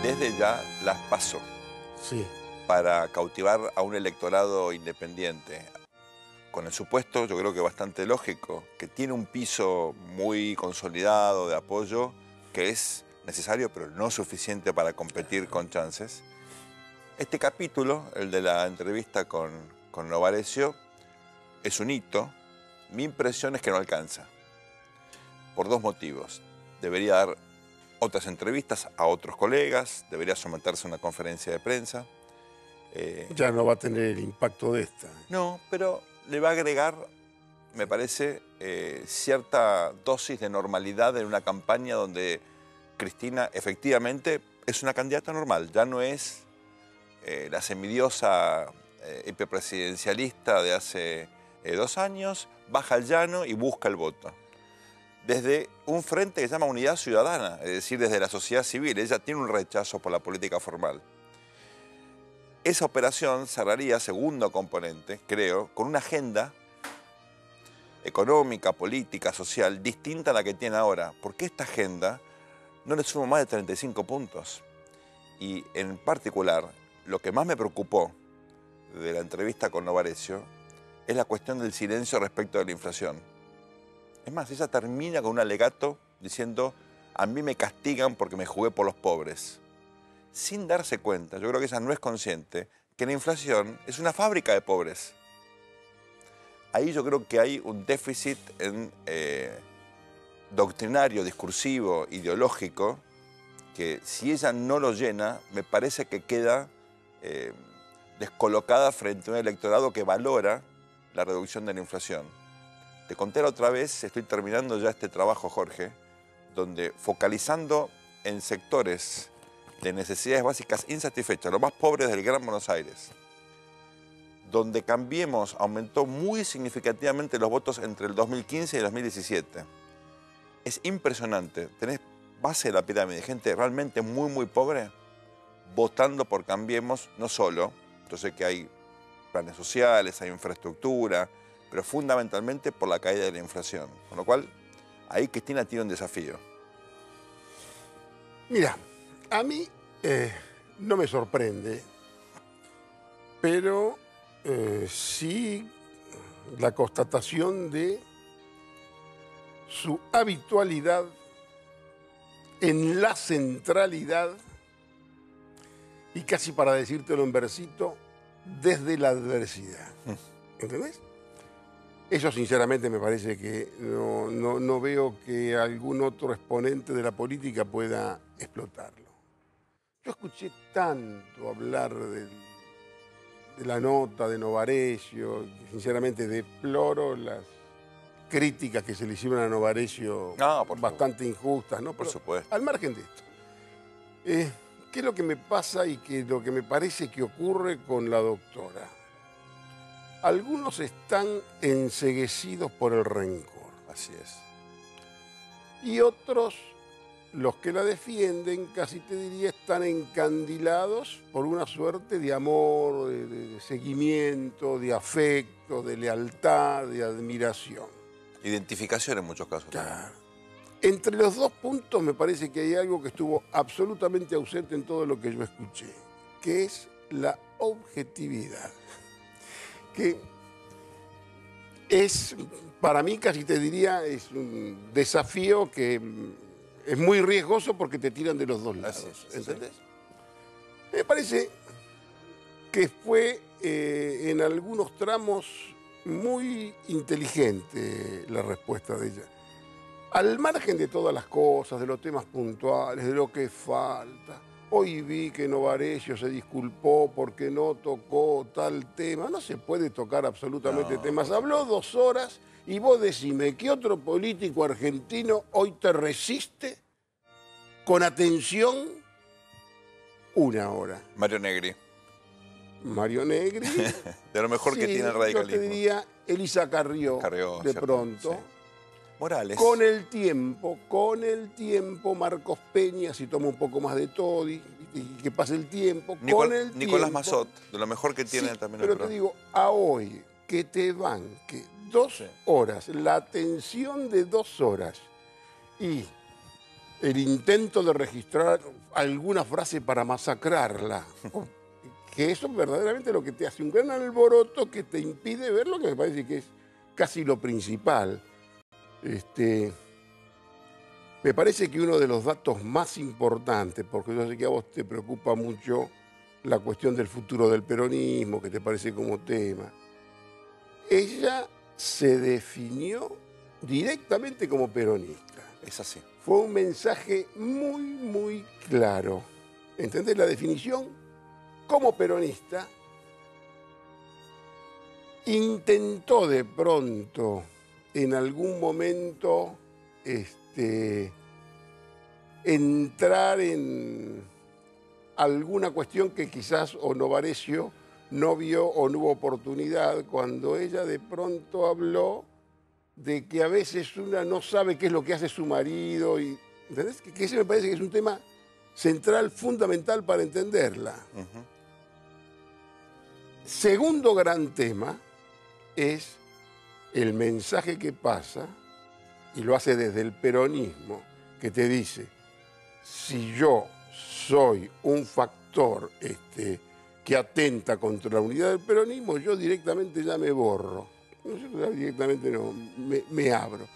desde ya las PASO Sí. para cautivar a un electorado independiente. Con el supuesto, yo creo que bastante lógico, que tiene un piso muy consolidado de apoyo, que es necesario pero no suficiente para competir con chances. Este capítulo, el de la entrevista con Novarecio, es un hito. Mi impresión es que no alcanza, por dos motivos. Debería dar otras entrevistas a otros colegas, debería someterse a una conferencia de prensa. Ya no va a tener el impacto de esta. No, pero le va a agregar, me parece, cierta dosis de normalidad en una campaña donde Cristina efectivamente es una candidata normal, ya no es la semidiosa hiperpresidencialista de hace 2 años, baja al llano y busca el voto. Desde un frente que se llama Unidad Ciudadana, es decir, desde la sociedad civil. Ella tiene un rechazo por la política formal. Esa operación cerraría, segundo componente, creo, con una agenda económica, política, social, distinta a la que tiene ahora, porque esta agenda no le suma más de 35 puntos. Y en particular, lo que más me preocupó de la entrevista con Novarecio es la cuestión del silencio respecto de la inflación. Es más, ella termina con un alegato diciendo: a mí me castigan porque me jugué por los pobres. Sin darse cuenta, yo creo que ella no es consciente, que la inflación es una fábrica de pobres. Ahí yo creo que hay un déficit en doctrinario, discursivo, ideológico, que si ella no lo llena, me parece que queda descolocada frente a un electorado que valora la reducción de la inflación. Te conté la otra vez, estoy terminando ya este trabajo, Jorge, donde focalizando en sectores de necesidades básicas insatisfechas, los más pobres del Gran Buenos Aires, donde Cambiemos aumentó muy significativamente los votos entre el 2015 y el 2017. Es impresionante, tenés base de la pirámide, gente realmente muy pobre, votando por Cambiemos, no solo, yo sé que hay planes sociales, hay infraestructura, pero fundamentalmente por la caída de la inflación. Con lo cual, ahí Cristina tiene un desafío. Mira, a mí no me sorprende, pero sí la constatación de su habitualidad en la centralidad y, casi para decírtelo en versito, desde la adversidad. ¿Entendés? Eso sinceramente me parece que no veo que algún otro exponente de la política pueda explotarlo. Yo escuché tanto hablar de la nota de Novarecio, que sinceramente deploro las críticas que se le hicieron a Novarecio, bastante injustas, ¿no? Por Pero, supuesto. al margen de esto, ¿qué es lo que me pasa y qué es lo que me parece que ocurre con la doctora? Algunos están enceguecidos por el rencor. Así es. Y otros, los que la defienden, casi te diría, están encandilados por una suerte de amor, de seguimiento, de afecto, de lealtad, de admiración. Identificación en muchos casos. Claro. Entre los dos puntos me parece que hay algo que estuvo absolutamente ausente en todo lo que yo escuché, que es la objetividad. Que es, para mí, casi te diría, es un desafío que es muy riesgoso porque te tiran de los dos lados, ¿entendés? Me parece que fue en algunos tramos muy inteligente la respuesta de ella. Al margen de todas las cosas, de los temas puntuales, de lo que falta. Hoy vi que Novarecio se disculpó porque no tocó tal tema. No se puede tocar absolutamente temas. Habló 2 horas y vos decime, ¿qué otro político argentino hoy te resiste con atención 1 hora? Mario Negri. Mario Negri. De lo mejor que tiene el radicalismo. Yo te diría Elisa Carrió de pronto. Sí. Morales. Con el tiempo, Marcos Peña, si toma un poco más de todo y que pase el tiempo, Nicolás Massot, de lo mejor que tiene también el pero te digo, a hoy, que te banque 2 horas, la atención de 2 horas y el intento de registrar alguna frase para masacrarla. Que eso verdaderamente es lo que te hace un gran alboroto que te impide ver lo que me parece que es casi lo principal. Me parece que uno de los datos más importantes, porque yo sé que a vos te preocupa mucho la cuestión del futuro del peronismo, que te parece como tema, ella se definió directamente como peronista. Es así. Fue un mensaje muy, muy claro. ¿Entendés la definición? Como peronista, intentó de pronto, en algún momento, entrar en alguna cuestión que quizás o Novarecio no vio o no hubo oportunidad, cuando ella de pronto habló de que a veces una no sabe qué es lo que hace su marido. ¿Entendés? Que ese me parece que es un tema central, fundamental para entenderla. Segundo gran tema es el mensaje que pasa, y lo hace desde el peronismo, que te dice, si yo soy un factor que atenta contra la unidad del peronismo, yo directamente ya me borro. Yo directamente no, me abro.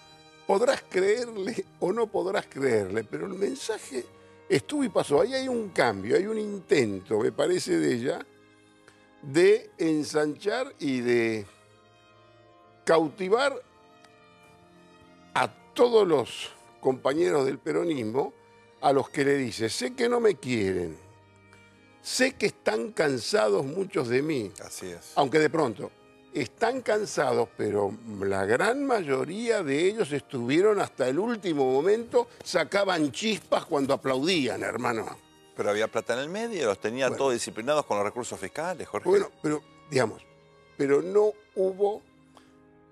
Podrás creerle o no podrás creerle, pero el mensaje estuvo y pasó. Ahí hay un cambio, hay un intento, me parece, de ella, de ensanchar y de cautivar a todos los compañeros del peronismo, a los que le dice, sé que no me quieren, sé que están cansados muchos de mí. Así es. Aunque de pronto están cansados, pero la gran mayoría de ellos estuvieron hasta el último momento, sacaban chispas cuando aplaudían, hermano. Pero había plata en el medio, los tenía todos disciplinados con los recursos fiscales, Jorge. Bueno, pero, digamos, pero no hubo...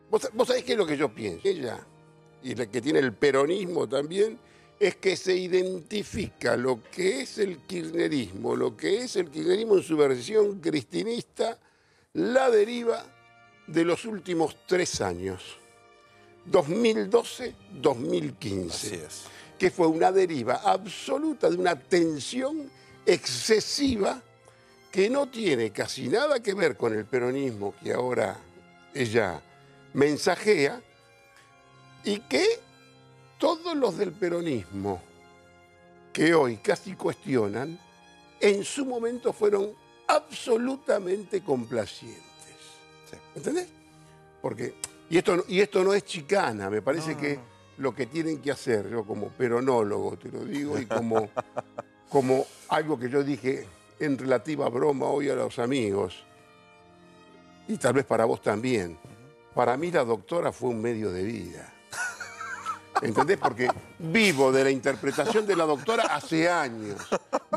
¿Vos sabés qué es lo que yo pienso? Ella, y la que tiene el peronismo también, es que se identifica lo que es el kirchnerismo, lo que es el kirchnerismo en su versión cristinista, la deriva de los últimos 3 años, 2012-2015. Así es. Que fue una deriva absoluta de una tensión excesiva que no tiene casi nada que ver con el peronismo que ahora ella mensajea, y que todos los del peronismo que hoy casi cuestionan, en su momento fueron absolutamente complacientes. Sí. ¿Entendés? Porque, y esto no es chicana, me parece que lo que tienen que hacer, yo como peronólogo te lo digo, y como algo que yo dije en relativa broma hoy a los amigos, y tal vez para vos también, para mí la doctora fue un medio de vida. ¿Entendés? Porque vivo de la interpretación de la doctora hace años.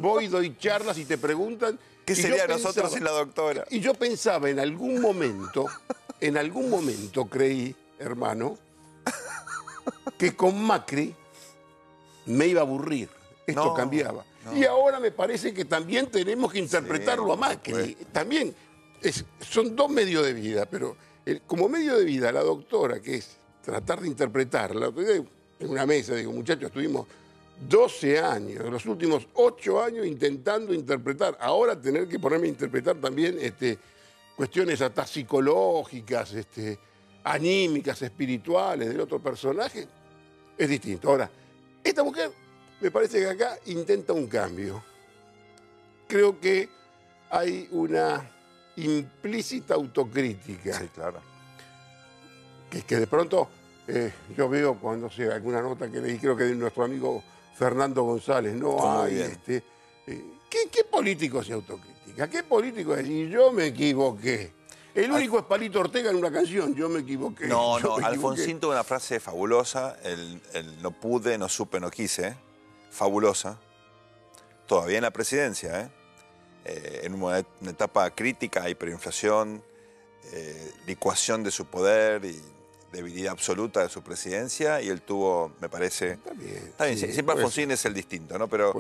Voy, doy charlas y te preguntan... ¿Qué sería de nosotros sin la doctora? Y yo pensaba en algún momento creí, hermano, que con Macri me iba a aburrir. Esto cambiaba. No. Y ahora me parece que también tenemos que interpretarlo a Macri. También son 2 medios de vida, pero como medio de vida, la doctora, que es tratar de interpretarla, en una mesa, digo, muchachos, estuvimos 12 años, los últimos 8 años intentando interpretar. Ahora tener que ponerme a interpretar también cuestiones hasta psicológicas, anímicas, espirituales del otro personaje, es distinto. Ahora, esta mujer me parece que acá intenta un cambio. Creo que hay una implícita autocrítica. Sí, claro. Que de pronto yo veo cuando alguna nota que leí, creo que de nuestro amigo Fernando González, no hay ¿qué político se autocritica? ¿Qué político decir yo me equivoqué? El único es Palito Ortega en una canción, yo me equivoqué. No, Alfonsín tuvo una frase fabulosa, el no pude, no supe, no quise, fabulosa, todavía en la presidencia, en una etapa crítica, hiperinflación, licuación de su poder y debilidad absoluta de su presidencia, y él tuvo, me parece... Está bien, sí, siempre Alfonsín es el distinto, ¿no? Pero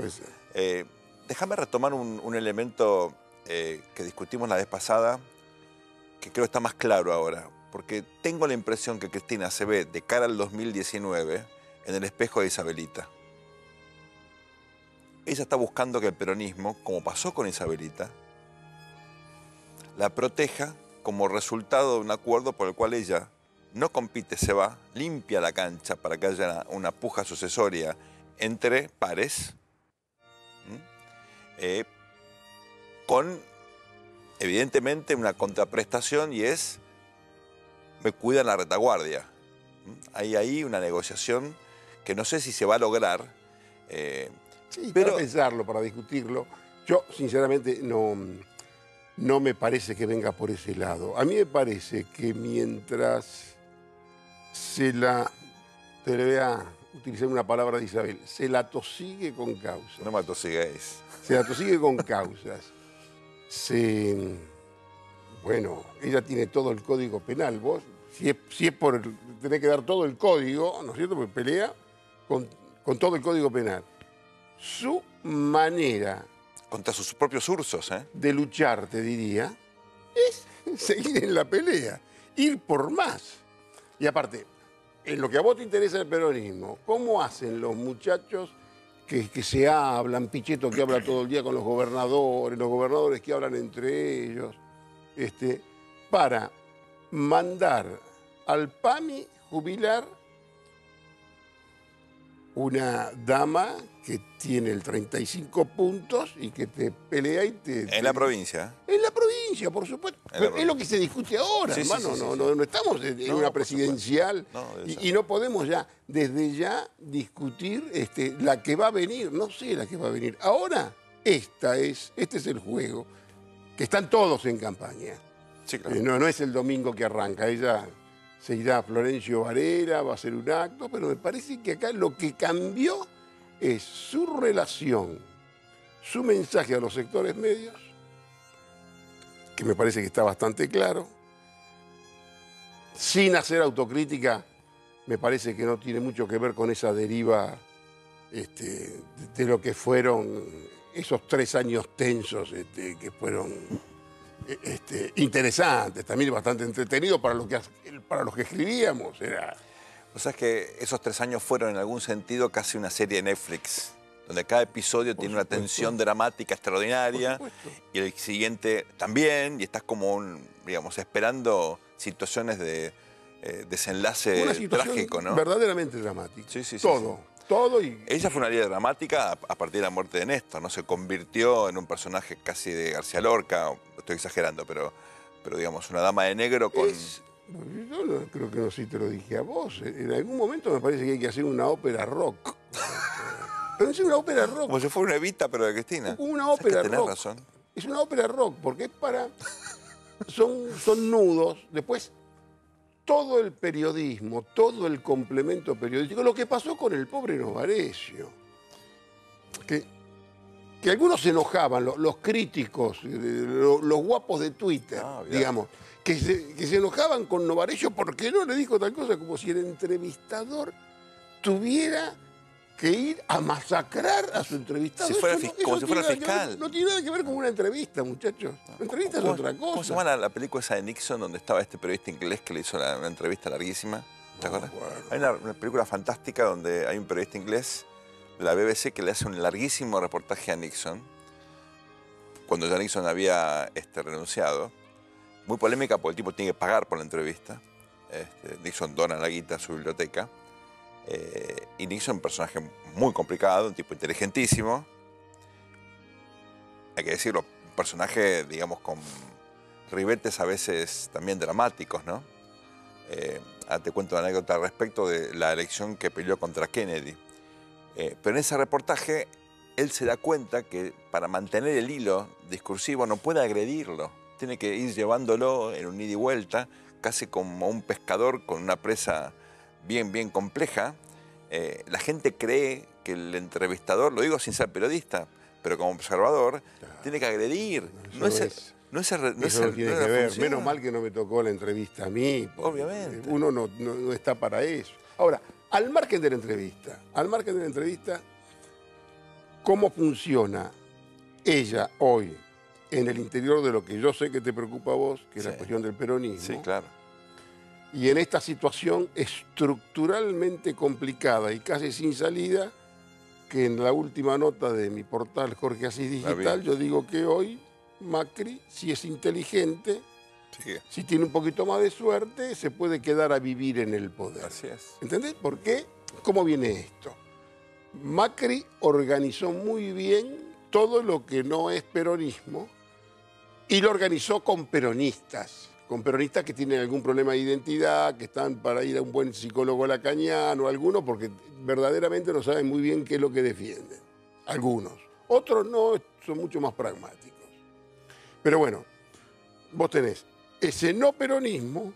déjame retomar un elemento que discutimos la vez pasada, que creo está más claro ahora, porque tengo la impresión que Cristina se ve de cara al 2019 en el espejo de Isabelita. ella está buscando que el peronismo, como pasó con Isabelita, la proteja como resultado de un acuerdo por el cual ella no compite, se va, limpia la cancha para que haya una puja sucesoria entre pares, con evidentemente una contraprestación, y es, me cuidan la retaguardia. Hay ahí una negociación que no sé si se va a lograr. Sí, pero para pensarlo, para discutirlo. Yo, sinceramente, no me parece que venga por ese lado. A mí me parece que mientras te le voy a utilizar una palabra de Isabel, se la tosigue con causas. no me atosiguéis. Se la tosigue con causas. Bueno, ella tiene todo el código penal. Vos, si es por tener que dar todo el código, ¿no es cierto? Porque pelea con todo el código penal. Su manera Contra sus propios ursos, ¿eh? de luchar, te diría, es seguir en la pelea, ir por más. Y aparte, en lo que a vos te interesa el peronismo, ¿cómo hacen los muchachos que se hablan, Pichetto que habla todo el día con los gobernadores que hablan entre ellos, para mandar al PAMI jubilar una dama que tiene el 35 puntos y que te pelea y En la provincia. En la provincia, por supuesto. Pero es lo que se discute ahora, Sí, hermano. sí, sí, no estamos en una presidencial y no podemos ya, desde ya, discutir la que va a venir. No sé la que va a venir. Ahora, este es el juego, que están todos en campaña. Sí, claro. No es el domingo que arranca. Ella se irá a Florencio Varela, va a hacer un acto, pero me parece que acá lo que cambió es su relación, su mensaje a los sectores medios, que me parece que está bastante claro. Sin hacer autocrítica, me parece que no tiene mucho que ver con esa deriva de lo que fueron esos 3 años tensos que fueron interesantes, también bastante entretenidos para los que escribíamos. O sea, es que esos 3 años fueron en algún sentido casi una serie de Netflix, donde cada episodio tiene una tensión dramática extraordinaria y el siguiente también, y estás como, digamos, esperando situaciones de desenlace una situación trágico, ¿no? Verdaderamente dramática. Sí. Todo y... Ella fue una líder dramática a partir de la muerte de Néstor, ¿no? Se convirtió en un personaje casi de García Lorca, estoy exagerando, pero digamos, una dama de negro con... Yo creo que no sé si te lo dije a vos. En algún momento me parece que hay que hacer una ópera rock. Pero es una ópera rock. Como si fuera una Evita, pero de Cristina. Una ópera rock. Tenés razón. Es una ópera rock, porque es para... Son nudos. Después, todo el periodismo, todo el complemento periodístico, lo que pasó con el pobre Novarecio. Que algunos se enojaban, los críticos, los guapos de Twitter, digamos, que se enojaban con Novarecio porque no le dijo tal cosa, como si el entrevistador tuviera que ir a masacrar a su entrevistado. Como si fuera fiscal. No tiene nada que ver con una entrevista, muchachos. La entrevista es otra cosa. ¿Cómo se llama la película esa de Nixon donde estaba este periodista inglés que le hizo una entrevista larguísima? ¿Te acuerdas? Bueno. Hay una película fantástica donde hay un periodista inglés de la BBC que le hace un larguísimo reportaje a Nixon, cuando ya Nixon había renunciado. Muy polémica porque el tipo tiene que pagar por la entrevista. Nixon dona la guita a su biblioteca. Y Nixon, un personaje muy complicado, un tipo inteligentísimo. Hay que decirlo, un personaje, digamos, con ribetes a veces también dramáticos, ¿no? Te cuento una anécdota al respecto de la elección que peleó contra Kennedy. Pero en ese reportaje, él se da cuenta que para mantener el hilo discursivo no puede agredirlo. Tiene que ir llevándolo en un ida y vuelta, casi como un pescador con una presa bien compleja. La gente cree que el entrevistador, lo digo sin ser periodista, pero como observador, tiene que agredir. No tiene que ver. Menos mal que no me tocó la entrevista a mí. Obviamente. Uno no está para eso. Ahora, al margen de la entrevista, ¿cómo funciona ella hoy en el interior de lo que yo sé que te preocupa a vos, que es la cuestión del peronismo? Sí, claro. Y en esta situación estructuralmente complicada y casi sin salida, que en la última nota de mi portal Jorge Asís Digital, yo digo que hoy Macri, si es inteligente, si tiene un poquito más de suerte, se puede quedar a vivir en el poder. Así es. ¿Entendés? ¿Por qué? ¿Cómo viene esto? Macri organizó muy bien todo lo que no es peronismo y lo organizó con peronistas que tienen algún problema de identidad, que están para ir a un buen psicólogo lacaniano, algunos porque verdaderamente no saben muy bien qué es lo que defienden. Algunos. Otros no, son mucho más pragmáticos. Pero bueno, vos tenés ese no peronismo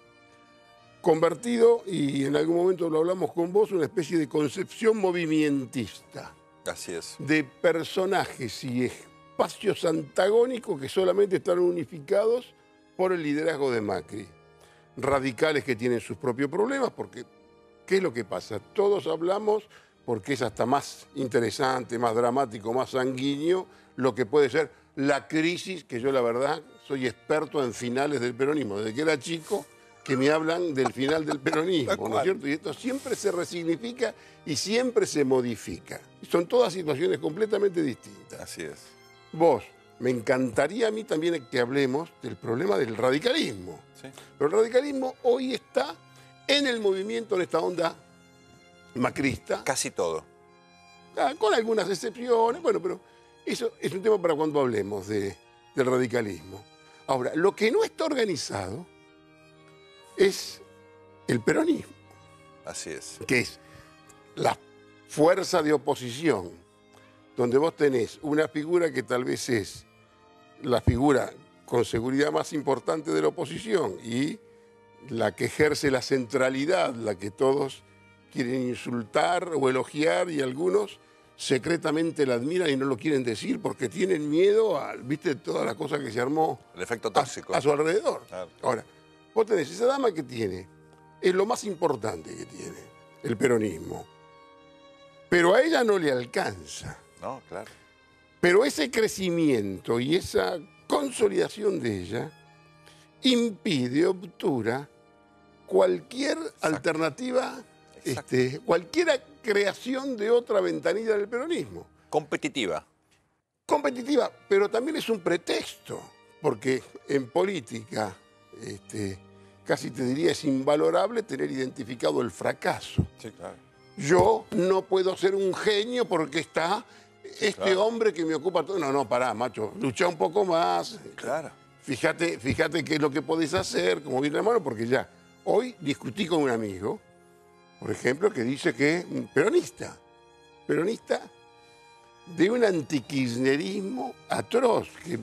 convertido, y en algún momento lo hablamos con vos, una especie de concepción movimentista. Así es. De personajes y espacios antagónicos que solamente están unificados por el liderazgo de Macri. Radicales que tienen sus propios problemas, porque ¿qué es lo que pasa? Todos hablamos, porque es hasta más interesante, más dramático, más sanguíneo, lo que puede ser la crisis, que yo la verdad soy experto en finales del peronismo. Desde que era chico que me hablan del final del peronismo, ¿no es cierto? Y esto siempre se resignifica y siempre se modifica. Son todas situaciones completamente distintas. Así es. Vos, me encantaría a mí también que hablemos del problema del radicalismo. Sí. Pero el radicalismo hoy está en el movimiento, en esta onda macrista. Casi todo. Con algunas excepciones, bueno, pero eso es un tema para cuando hablemos del radicalismo. Ahora, lo que no está organizado es el peronismo. Así es. Que es la fuerza de oposición, donde vos tenés una figura que tal vez es la figura con seguridad más importante de la oposición y la que ejerce la centralidad, la que todos quieren insultar o elogiar y algunos secretamente la admiran y no lo quieren decir porque tienen miedo a, viste, toda la cosa que se armó. El efecto tóxico. A su alrededor. Claro. Ahora, vos tenés esa dama que tiene, es lo más importante que tiene, el peronismo. Pero a ella no le alcanza. No, claro. Pero ese crecimiento y esa consolidación de ella impide, obtura cualquier alternativa, cualquier creación de otra ventanilla del peronismo. Competitiva. Competitiva, pero también es un pretexto, porque en política, casi te diría, es invalorable tener identificado el fracaso. Sí, claro. Yo no puedo ser un genio porque está claro. Hombre que me ocupa todo. No, pará, macho, lucha un poco más. Claro. Fíjate qué es lo que podés hacer, como viene la mano, porque ya. Hoy discutí con un amigo, por ejemplo, que dice que peronista de un antikirchnerismo atroz, que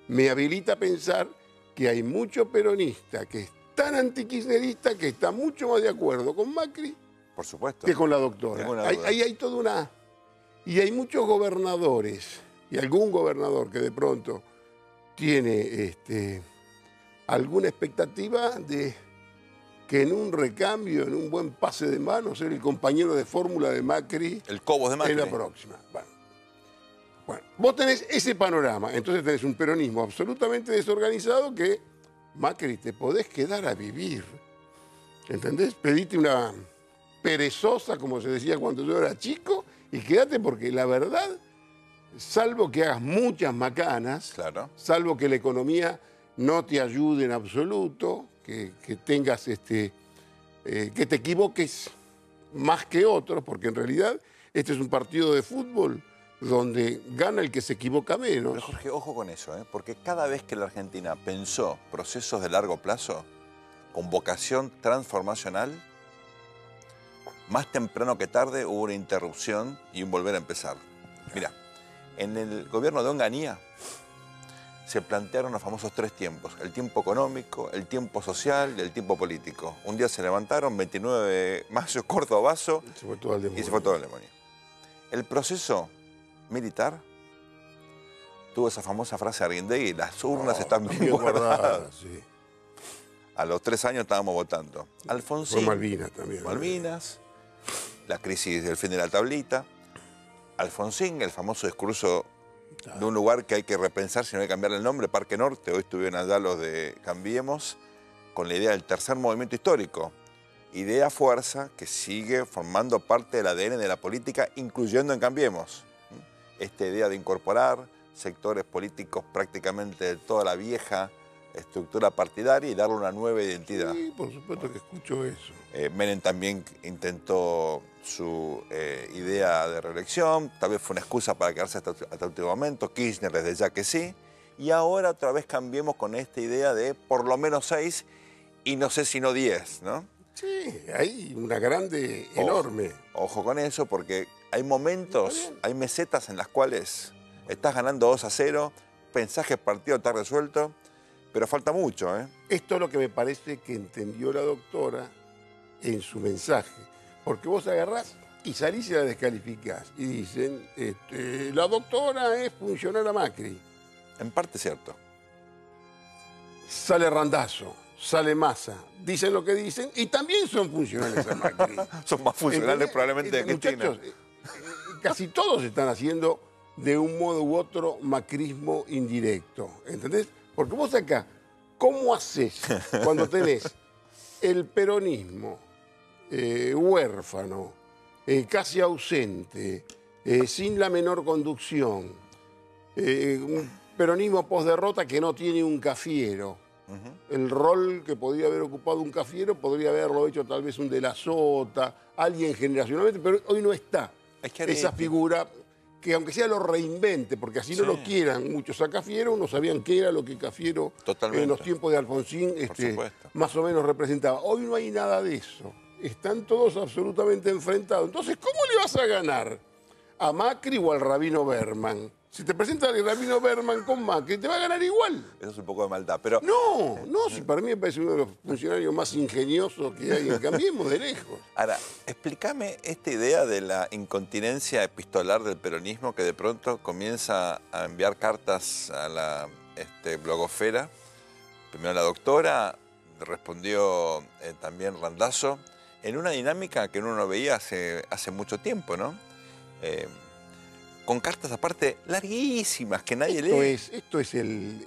me habilita a pensar que hay mucho peronista que es tan antikirchnerista que está mucho más de acuerdo con Macri, por supuesto, que con la doctora. Ahí hay toda una... Y hay muchos gobernadores, y algún gobernador que de pronto tiene alguna expectativa de que en un recambio, en un buen pase de manos, ser el compañero de fórmula de Macri. El Cobos de Macri. En la próxima. Bueno, vos tenés ese panorama, entonces tenés un peronismo absolutamente desorganizado que, Macri, te podés quedar a vivir. ¿Entendés? Pedite una perezosa, como se decía cuando yo era chico, y quédate porque la verdad, salvo que hagas muchas macanas, claro. Salvo que la economía no te ayude en absoluto, que tengas que te equivoques más que otros, porque en realidad este es un partido de fútbol donde gana el que se equivoca menos. Pero Jorge, ojo con eso, porque cada vez que la Argentina pensó procesos de largo plazo, con vocación transformacional, más temprano que tarde hubo una interrupción y un volver a empezar. Mira, en el gobierno de Onganía se plantearon los famosos 3 tiempos: el tiempo económico, el tiempo social y el tiempo político. Un día se levantaron, 29 de mayo, cordobazo, se fue todo al demonio. Y se fue todo al demonio. El proceso militar tuvo esa famosa frase de Arguindegui: las urnas están bien guardadas. Sí. A los 3 años estábamos votando. Alfonsín. Fue Malvinas también. Malvinas. La crisis del fin de la tablita. Alfonsín, el famoso discurso de un lugar que hay que repensar si no hay que cambiar el nombre, Parque Norte. Hoy estuvieron allá los de Cambiemos, con la idea del tercer movimiento histórico. idea fuerza que sigue formando parte del ADN de la política, incluyendo en Cambiemos. Esta idea de incorporar sectores políticos prácticamente de toda la vieja estructura partidaria y darle una nueva identidad. Sí, por supuesto que escucho eso. Menem también intentó su idea de reelección, tal vez fue una excusa para quedarse hasta el último momento, Kirchner desde ya que sí, y ahora otra vez Cambiemos con esta idea de por lo menos 6 y no sé si no 10, ¿no? Sí, hay una grande, enorme. Ojo con eso porque hay momentos, hay mesetas en las cuales estás ganando 2-0, pensás que el partido está resuelto, pero falta mucho, ¿eh? Esto es lo que me parece que entendió la doctora en su mensaje. Porque vos agarrás y salís y la descalificás. Y dicen, la doctora es funcional a Macri. En parte es cierto. Sale Randazzo, sale Massa, dicen lo que dicen y también son funcionales a Macri. Son más funcionales probablemente que Cristina. Muchachos, casi todos están haciendo de un modo u otro macrismo indirecto, ¿entendés? Porque vos acá, ¿cómo haces cuando tenés el peronismo huérfano, casi ausente, sin la menor conducción, un peronismo posderrota que no tiene un cafiero? El rol que podría haber ocupado un cafiero podría haberlo hecho tal vez un de la Sota, alguien generacionalmente, pero hoy no está esa figura que aunque sea lo reinvente, porque así no lo quieran muchos a Cafiero, no sabían qué era lo que Cafiero en los tiempos de Alfonsín más o menos representaba. Hoy no hay nada de eso. Están todos absolutamente enfrentados. Entonces, ¿cómo le vas a ganar a Macri o al Rabino Berman? Si te presenta el Rabino Berman con Macri, te va a ganar igual. Eso es un poco de maldad, pero... No, si para mí me parece uno de los funcionarios más ingeniosos que hay en Cambiemos de lejos. Ahora, explícame esta idea de la incontinencia epistolar del peronismo que de pronto comienza a enviar cartas a la blogosfera. Primero la doctora, respondió también Randazzo, en una dinámica que uno no veía hace mucho tiempo, ¿no? Con cartas aparte larguísimas que nadie lee. Esto es el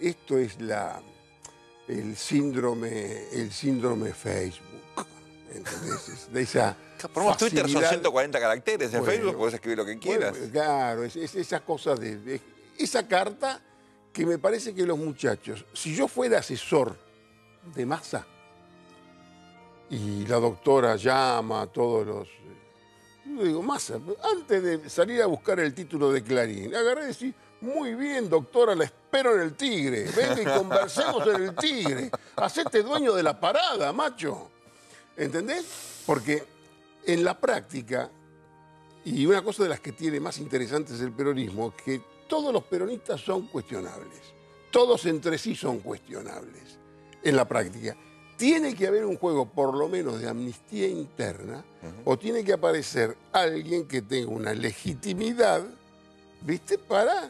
síndrome Facebook, ¿entendés? De esa Por Twitter son 140 caracteres, en Facebook puedes escribir lo que quieras. Claro, es esas cosas esa carta que me parece que los muchachos, si yo fuera asesor de Massa y la doctora llama a todos los... Yo digo, Massa, antes de salir a buscar el título de Clarín, agarré y decir, muy bien, doctora, la espero en el Tigre. Venga y conversemos en el Tigre. Hacete dueño de la parada, macho. ¿Entendés? Porque en la práctica, y una cosa de las que tiene más interesantes el peronismo, es que todos los peronistas son cuestionables. Todos entre sí son cuestionables en la práctica. Tiene que haber un juego, por lo menos, de amnistía interna, o tiene que aparecer alguien que tenga una legitimidad, ¿viste?, para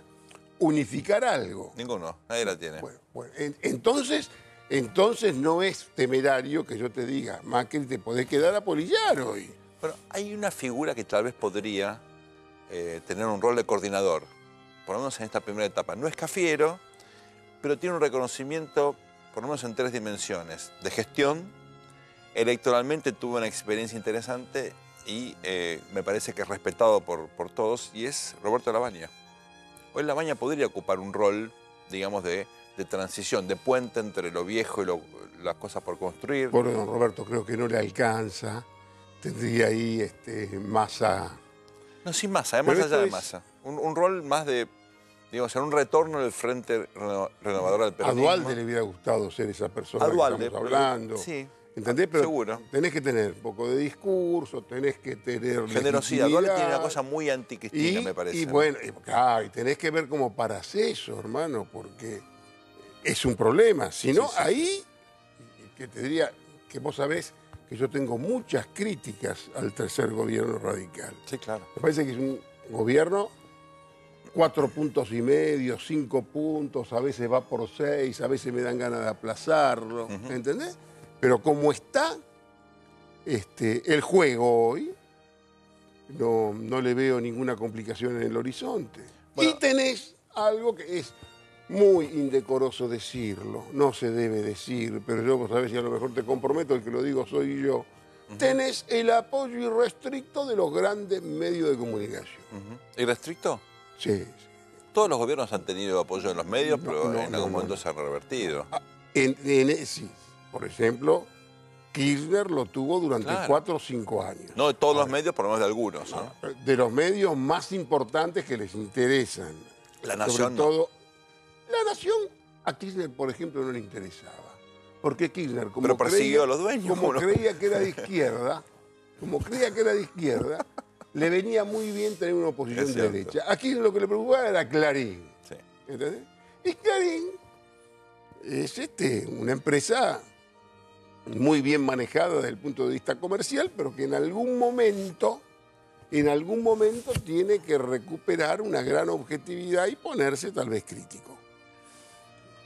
unificar algo. Ninguno, nadie la tiene. Bueno, entonces no es temerario que yo te diga, Macri, te podés quedar a polillar hoy. Bueno, hay una figura que tal vez podría tener un rol de coordinador, por lo menos en esta primera etapa. No es Cafiero, pero tiene un reconocimiento, por lo menos en 3 dimensiones. De gestión, electoralmente tuvo una experiencia interesante y me parece que es respetado por todos, y es Roberto Lavagna. Hoy Lavagna podría ocupar un rol, digamos, de transición, de puente entre lo viejo y las cosas por construir. Por don Roberto creo que no le alcanza. Tendría ahí Massa. No, sin Massa, más allá de Massa. Un rol más de, digamos, en un retorno del Frente Renovador del Peronismo. A Duhalde le hubiera gustado ser esa persona que estamos hablando. Sí, ¿entendés? Pero seguro. Tenés que tener un poco de discurso, tenés que tener generosidad. Duhalde tiene una cosa muy anticristina, me parece. Y bueno, claro, y tenés que ver cómo parás eso, hermano, porque es un problema. Si no, ahí, que te diría que vos sabés que yo tengo muchas críticas al tercer gobierno radical. Sí, claro. Me parece que es un gobierno 4,5 puntos, 5 puntos, a veces va por 6, a veces me dan ganas de aplazarlo, ¿entendés? Pero como está el juego hoy, no le veo ninguna complicación en el horizonte. Bueno, y tenés algo que es muy indecoroso decirlo, no se debe decir, pero yo, vos sabés, si a lo mejor te comprometo, el que lo digo soy yo, tenés el apoyo irrestricto de los grandes medios de comunicación. ¿Irrestricto? Sí. Todos los gobiernos han tenido apoyo en los medios, pero en algún momento no. se han revertido. Sí. Por ejemplo, Kirchner lo tuvo durante 4 o 5 años. No de todos los medios, por lo menos de algunos. ¿No? De los medios más importantes que les interesan. La Nación Sobre todo, La Nación a Kirchner, por ejemplo, no le interesaba. Porque Kirchner, pero persiguió a los dueños. Como creía que era de izquierda, le venía muy bien tener una oposición de derecha. A Kirchner lo que le preocupaba era Clarín. Sí. ¿Entendés? Y Clarín es una empresa muy bien manejada desde el punto de vista comercial, pero que en algún momento tiene que recuperar una gran objetividad y ponerse tal vez crítico.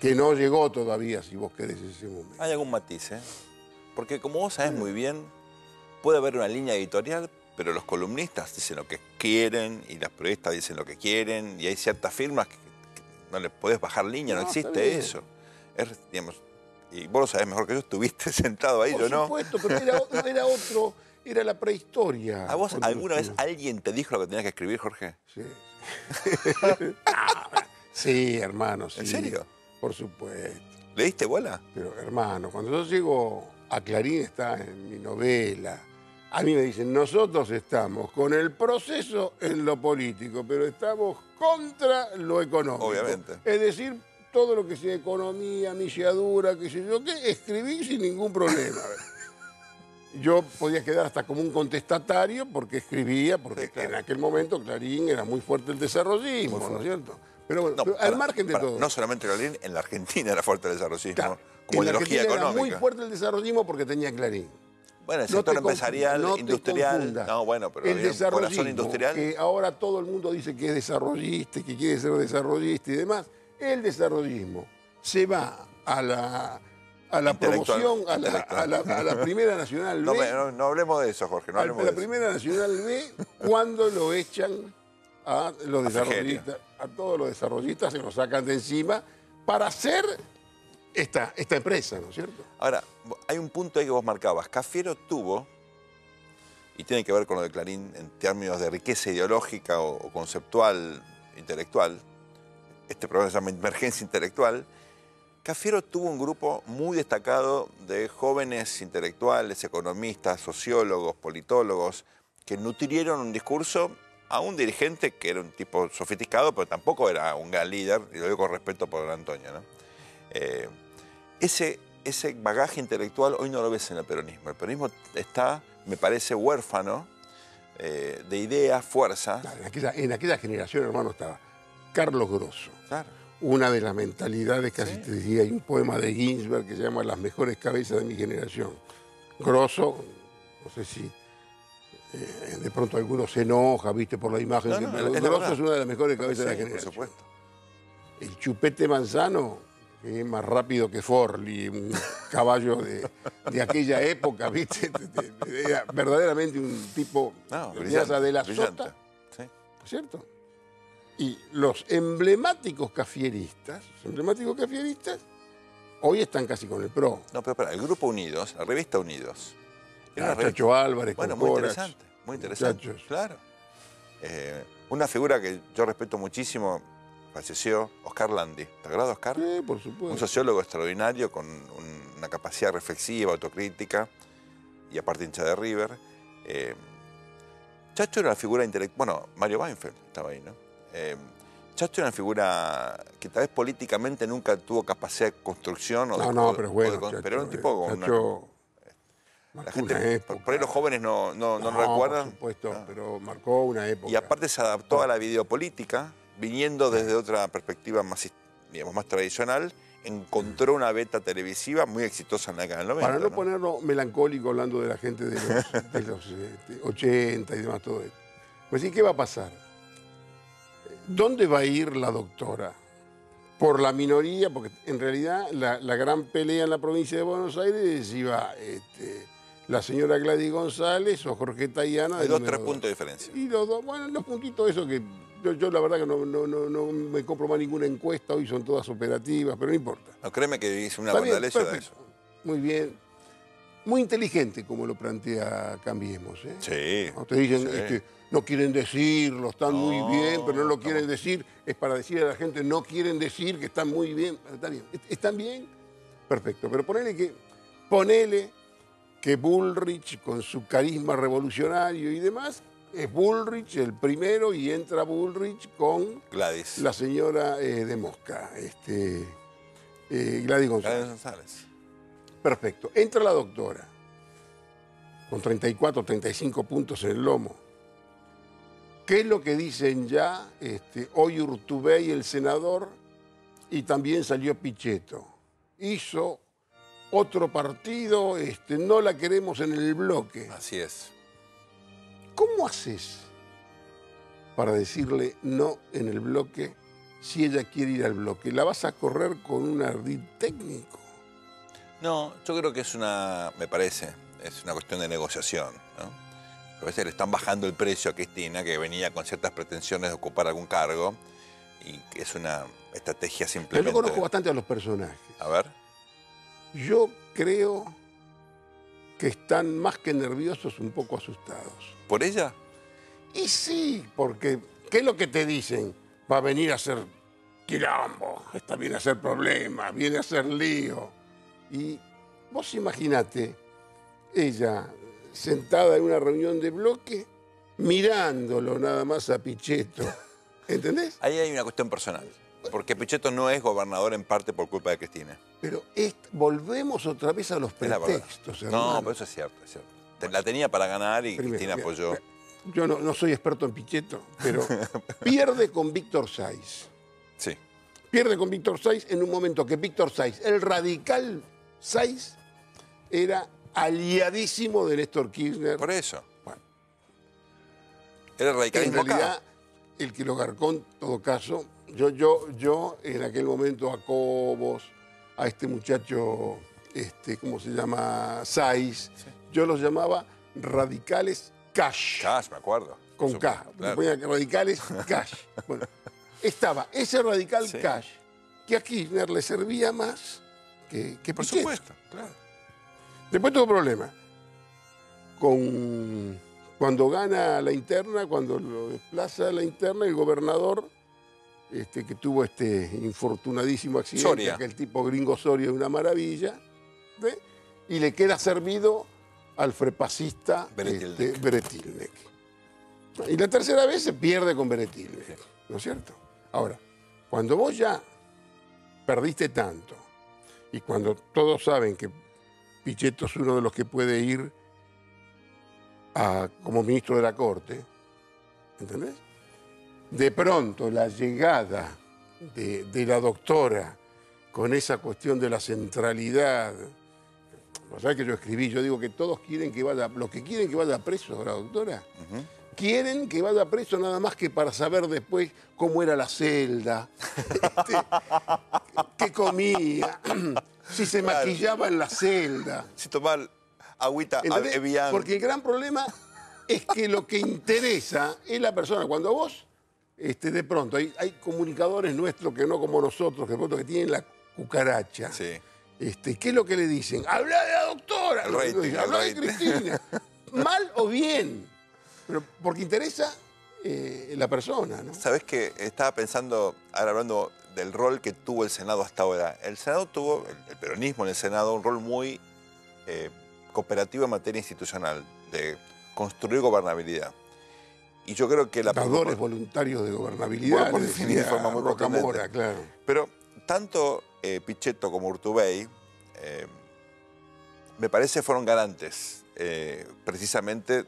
Que no llegó todavía, si vos querés, ese momento. Hay algún matiz, ¿eh? Porque como vos sabés muy bien, puede haber una línea editorial, pero los columnistas dicen lo que quieren y las periodistas dicen lo que quieren y hay ciertas firmas que no les podés bajar línea, no existe eso. Es, digamos, y vos lo sabés mejor que yo, estuviste sentado ahí, yo no. Por supuesto, pero era la prehistoria. ¿A vos alguna vez alguien te dijo lo que tenías que escribir, Jorge? Sí. Sí, hermano, sí. ¿En serio? Por supuesto. ¿Le diste bola? Pero, hermano, cuando yo llego a Clarín, está en mi novela, a mí me dicen, nosotros estamos con el proceso en lo político, pero estamos contra lo económico. Obviamente. Es decir, todo lo que sea economía, milladura, qué sé yo, que escribí sin ningún problema. Yo podía quedar hasta como un contestatario porque escribía, porque sí, claro, en aquel momento Clarín era muy fuerte el desarrollismo, ¿no es cierto? Pero bueno, pero al margen de todo. No solamente Clarín, en la Argentina era fuerte el desarrollismo, claro, como en ideología económica. Era muy fuerte el desarrollismo porque tenía Clarín. Bueno, el sector empresarial, industrial. No, bueno, pero el desarrollismo, corazón industrial. Que ahora todo el mundo dice que es desarrollista, que quiere ser desarrollista y demás. El desarrollismo se va a la promoción, a la Primera Nacional B. No hablemos de eso, Jorge. No hablemos de eso. La Primera Nacional B, cuando lo echan a los desarrollistas, a todos los desarrollistas, se los sacan de encima para hacer esta empresa, ¿no es cierto? Ahora, hay un punto ahí que vos marcabas. Cafiero tuvo, y tiene que ver con lo de Clarín en términos de riqueza ideológica o conceptual, intelectual, este programa se llama Emergencia Intelectual. Cafiero tuvo un grupo muy destacado de jóvenes intelectuales, economistas, sociólogos, politólogos, que nutrieron un discurso a un dirigente que era un tipo sofisticado, pero tampoco era un gran líder, y lo digo con respeto por don Antonio, ¿no? Ese bagaje intelectual hoy no lo ves en el peronismo. El peronismo está, me parece, huérfano de ideas, fuerzas. Claro, en aquella generación, hermano, estaba Carlos Grosso. Claro. Una de las mentalidades, casi sí, te diría, hay un poema de Ginsberg que se llama Las mejores cabezas de mi generación. Grosso, no sé si de pronto alguno se enoja, viste, por la imagen. Pero Grosso es una de las mejores cabezas de la generación. Por supuesto. El Chupete Manzano, que es más rápido que Forli, un caballo de aquella época, viste, era verdaderamente un tipo de la sota, sí, ¿cierto? Y los emblemáticos cafieristas, hoy están casi con el PRO. No, pero espera, el Grupo Unidos, la revista Unidos. Chacho Álvarez, bueno, con muy interesante, muchachos. Claro. Una figura que yo respeto muchísimo, falleció, Oscar Landi. ¿Te acuerdas de Oscar? Sí, por supuesto. Un sociólogo extraordinario con una capacidad reflexiva, autocrítica y aparte hincha de River. Chacho era una figura intelectual. Bueno, Mario Weinfeld estaba ahí, ¿no? Chacho era una figura que tal vez políticamente nunca tuvo capacidad de construcción. Pero bueno, pero era un tipo con Chacho la gente, por ahí los jóvenes no lo recuerdan. Por supuesto, pero marcó una época. Y aparte se adaptó a la videopolítica, viniendo desde otra perspectiva más, digamos, más tradicional, encontró una beta televisiva muy exitosa en la década del 90. Para no ponerlo melancólico hablando de la gente de los 80 y demás, todo esto. Pues sí, ¿qué va a pasar? ¿Dónde va a ir la doctora? Por la minoría, porque en realidad la gran pelea en la provincia de Buenos Aires iba la señora Gladys González o Jorge Tayana. Hay 2-3 puntos de diferencia. Y los puntitos esos que yo la verdad que no me compro más ninguna encuesta, hoy son todas operativas, pero no importa. No, créeme que hice una buena ley de eso. Muy bien. muy inteligente como lo plantea Cambiemos. Sí. No te dicen, sí. no quieren decirlo, están muy bien, pero no lo quieren estamos- decir. Es para decirle a la gente, no quieren decir que están muy bien. Está bien. ¿Están bien? Perfecto. Pero ponele que Bullrich, con su carisma revolucionario y demás, es Bullrich el primero y entra Bullrich con Gladys. la señora de Mosca, Gladys González. Gladys González. Perfecto. Entra la doctora con 34, 35 puntos en el lomo. ¿Qué es lo que dicen ya hoy Urtubey, el senador, y también salió Pichetto? Hizo otro partido, no la queremos en el bloque. Así es. ¿Cómo haces para decirle no en el bloque si ella quiere ir al bloque? ¿La vas a correr con un ardid técnico? No, yo creo que me parece, es una cuestión de negociación, ¿no? A veces le están bajando el precio a Cristina, que venía con ciertas pretensiones de ocupar algún cargo, y que es una estrategia simplemente... Yo conozco bastante a los personajes. A ver. Yo creo que están más que nerviosos, un poco asustados. ¿Por ella? Y sí, porque ¿qué es lo que te dicen? Va a venir a hacer quilombo, viene a hacer problemas, viene a hacer lío. Y vos imaginate, ella sentada en una reunión de bloque, mirándolo nada más a Pichetto. ¿Entendés? Ahí hay una cuestión personal, porque Pichetto no es gobernador en parte por culpa de Cristina. Pero volvemos otra vez a los Es la verdad. pretextos, hermano. No, pero eso es cierto, es cierto. La tenía para ganar y Primero, Cristina apoyó. Yo no soy experto en Pichetto, pero pierde con Víctor Saiz. Sí. Pierde con Víctor Saiz en un momento que Víctor Saiz, el radical Saiz, era aliadísimo de Néstor Kirchner. Por eso. Bueno, Era en radicalismo acá. realidad, el que lo garcó en todo caso, yo en aquel momento a Cobos, a este muchacho, ¿cómo se llama? Saiz, yo los llamaba radicales cash. Cash, me acuerdo. Con Por K. supuesto, Le claro. ponían radicales cash. Bueno, estaba ese radical Sí. cash que a Kirchner le servía más que Por Pichetto. supuesto, claro. Después tuvo problema. Cuando gana la interna, cuando lo desplaza a la interna, el gobernador, que tuvo este infortunadísimo accidente, Soria. que el tipo gringo Soria es una maravilla, ¿ve? Y le queda servido al frepacista Beretilneck. Beretilneck. Y la tercera vez se pierde con Beretilneck, ¿no es cierto? Ahora, cuando vos ya perdiste tanto, y cuando todos saben que Pichetto es uno de los que puede ir como ministro de la Corte, ¿entendés? De pronto la llegada de la doctora con esa cuestión de la centralidad, ¿no sabés que yo escribí? Yo digo que todos quieren que vaya, los que quieren que vaya preso la doctora, quieren que vaya preso nada más que para saber después cómo era la celda, qué comía, si se maquillaba en la celda. Si tomar agüita ¿Entendés? Evian. Porque el gran problema es que lo que interesa es la persona. Cuando vos, de pronto, hay comunicadores nuestros que no como nosotros, que de pronto que tienen la cucaracha. Sí. ¿Qué es lo que le dicen? Habla de la doctora. El rating, Habla el de rating. Cristina. Mal o bien. Pero porque interesa la persona, ¿no? ¿Sabés qué? Estaba pensando, ahora hablando del rol que tuvo el Senado hasta ahora. El Senado tuvo, el peronismo en el Senado, un rol muy cooperativo en materia institucional, de construir gobernabilidad. Y yo creo que la... Dadores voluntarios de gobernabilidad. Bueno, por le definir de decía forma muy Rocamora, contundente. claro. Pero tanto Pichetto como Urtubey, me parece, fueron garantes, precisamente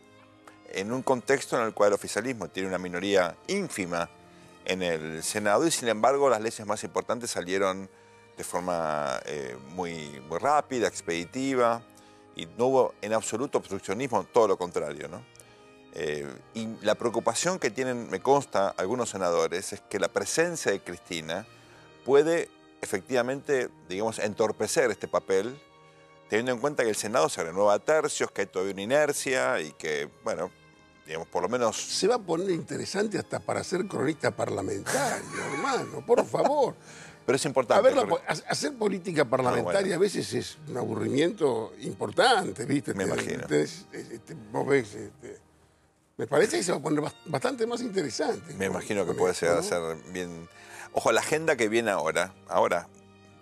en un contexto en el cual el oficialismo tiene una minoría ínfima en el Senado y, sin embargo, las leyes más importantes salieron de forma muy rápida, expeditiva, y no hubo en absoluto obstruccionismo, todo lo contrario, ¿no? Y la preocupación que tienen, me consta, algunos senadores, es que la presencia de Cristina puede efectivamente, digamos, entorpecer este papel, teniendo en cuenta que el Senado se renueva a tercios, que hay todavía una inercia y que, bueno, digamos, por lo menos... Se va a poner interesante hasta para ser cronista parlamentario, hermano, por favor. Pero es importante. Hacer política parlamentaria a veces es un aburrimiento importante, ¿viste? Me imagino. Vos ves, me parece que se va a poner bastante más interesante. Me imagino que puede ser bien... Ojo, la agenda que viene ahora,